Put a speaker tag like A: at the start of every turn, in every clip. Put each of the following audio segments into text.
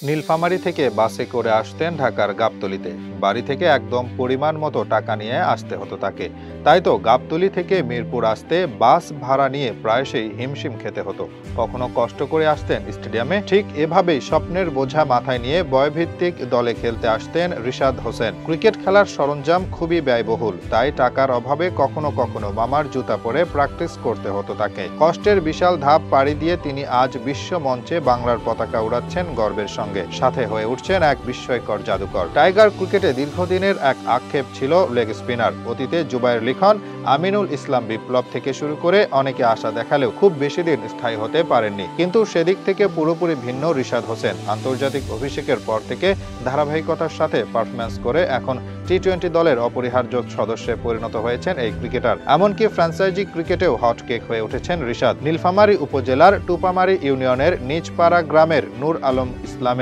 A: নীলফামারী থেকে বাসে করে আসতেন ঢাকার গাবতলীতে। বাড়ি থেকে একদম পরিমাণ মতো টাকা নিয়ে আসতে হতো তাকে। তাই তো গাবতলী থেকে মিরপুর আসতে বাস ভাড়া নিয়ে প্রায়শই হিমশিম খেতে হতো। কখনো কষ্ট করে আসতেন স্টেডিয়ামে, ঠিক এভাবেই স্বপ্নের বোঝা মাথায় নিয়ে বয়ভিত্তিক দলে খেলতে আসতেন রিশাদ হোসেন। ক্রিকেট খেলার সরঞ্জাম খুবই ব্যয়বহুল, তাই টাকার অভাবে কখনো কখনো মামার জুতা পরে প্র্যাকটিস করতে হতো তাকে। কষ্টের বিশাল ধাপ পাড়ি দিয়ে তিনি আজ বিশ্ব মঞ্চে বাংলার পতাকা উড়াচ্ছেন গর্বের সঙ্গে। সাথে হয়ে উঠছেন এক বিস্ময়কর জাদুকর। টাইগার ক্রিকেটে দীর্ঘদিনের এক আক্ষেপ ছিল লেগ স্পিনার। অতীতে জুবায়ের লিখন, আমিনুল ইসলাম বিপ্লব থেকে শুরু করে অনেকে আশা দেখালেও খুব বেশি দিন স্থায়ী হতে পারেননি। কিন্তু সেদিক থেকে পুরোপুরি ভিন্ন রিশাদ হোসেন। আন্তর্জাতিক অভিষেকের পর থেকে ধারাবাহিকতার সাথে পারফরম্যান্স করে এখন টি-20 দলের অপরিহার্য সদস্যে পরিণত হয়েছেন এই ক্রিকেটার। এমনকি ফ্র্যাঞ্চাইজি ক্রিকেটেও হটকেক হয়ে উঠেছেন রিশাদ। নীলফামারী উপজেলার টুপামারী ইউনিয়নের নিজপাড়া গ্রামের নূর আলম ইসলামের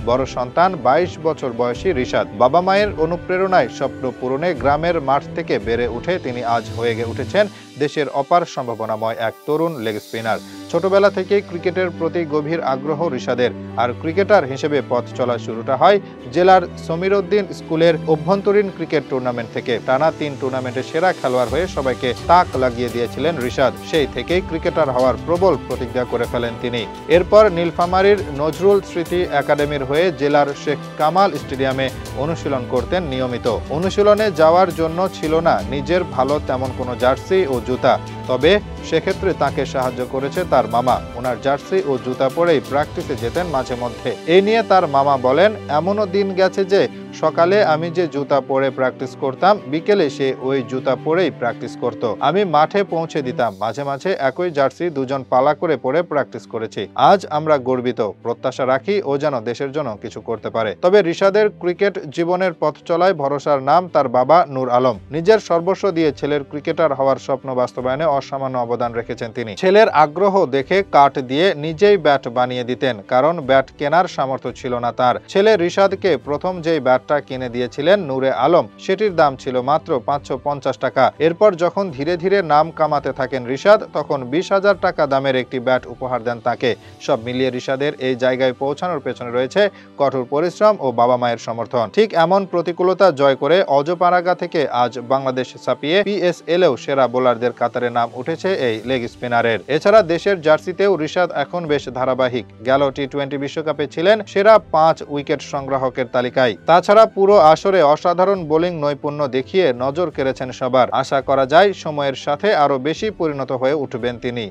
A: বড় সন্তান 22 বছর বয়সী রিশাদ। বাবা মায়ের অনুপ্রেরণায় স্বপ্ন পূরণে গ্রামের মাঠ থেকে বেড়ে উঠে তিনি আজ হয়ে উঠেছেন দেশের অপার সম্ভাবনাময় এক তরুণ লেগ স্পিনার। ছোটবেলা থেকে ক্রিকেটের প্রতি গভীর আগ্রহ রিশাদের। আর ক্রিকেটার হিসেবে পথ চলা শুরুটা হয় জেলার সমীরউদ্দিন স্কুলের অভ্যন্তরীণ ক্রিকেট টুর্নামেন্ট থেকে। টানা 3 টুর্নামেন্টে সেরা খেলোয়াড় হয়ে সবাইকে তাক লাগিয়ে দিয়েছিলেন রিশাদ। সেই থেকেই ক্রিকেটার হওয়ার প্রবল প্রতিজ্ঞা করে ফেলেন তিনি। এরপর নীলফামারীর নজরুল স্মৃতি একাডেমির হয়ে জেলার শেখ কামাল স্টেডিয়ামে অনুশীলন করতেন নিয়মিত। অনুশীলনে যাওয়ার জন্য ছিল না নিজের ভালো তেমন কোনো জার্সি ও জুতা, তবে সেক্ষেত্রে তাকে সাহায্য করেছে তার মামা। ওনার জার্সি ও জুতা পরেই প্র্যাকটিসে যেতেন মাঝে মধ্যে। এই নিয়ে তার মামা বলেন, এমনও দিন গেছে যে সকালে আমি যে জুতা পরে প্র্যাকটিস করতাম, বিকেলে সে ওই জুতা পরেই প্র্যাকটিস করত। আমি মাঠে পৌঁছে দিতাম। মাঝে মাঝে একই জার্সি দুজন পালা করে পরে প্র্যাকটিস করেছি। আজ আমরা গর্বিত, প্রত্যাশা রাখি ও যেন দেশের জন্য কিছু করতে পারে। তবে রিশাদের ক্রিকেট জীবনের পথ চলায় ভরসার নাম তার বাবা নূর আলম। নিজের সর্বস্ব দিয়ে ছেলের ক্রিকেটার হওয়ার স্বপ্ন বাস্তবায়নে অসামান্য অবদান রেখেছেন তিনি। ছেলের আগ্রহ দেখে কাঠ দিয়ে নিজেই ব্যাট বানিয়ে দিতেন, কারণ ব্যাট কেনার সামর্থ্য ছিল না তার। ছেলে রিশাদকে প্রথম যেই ব্যাটটা কিনে দিয়েছিলেন নূরে আলম, সেটির দাম ছিল মাত্র 550 টাকা। এরপর যখন ধীরে ধীরে নাম কামাতে থাকেন রিশাদ, তখন 20,000 টাকা দামের একটি ব্যাট উপহার দেন তাকে। সব মিলিয়ে রিশাদের এই জায়গায় পৌঁছানোর পেছনে রয়েছে কঠোর পরিশ্রম ও বাবা মায়ের সমর্থন। ঠিক এমন প্রতিকূলতা জয় করে অজপাড়াগা থেকে আজ বাংলাদেশ ছাপিয়ে পিএসএলেও সেরা বোলারদের কাতারে নাম উঠেছে এই লেগ স্পিনারের। এছাড়া দেশের জার্সিতেও রিশাদ এখন বেশ ধারাবাহিক। গেল টি-20 বিশ্বকাপে ছিলেন সেরা 5 উইকেট সংগ্রাহকের তালিকায়। তাছাড়া পুরো আসরে অসাধারণ বোলিং নৈপুণ্য দেখিয়ে নজর কেড়েছেন সবার। আশা করা যায় সময়ের সাথে আরো বেশি পরিণত হয়ে উঠবেন তিনি।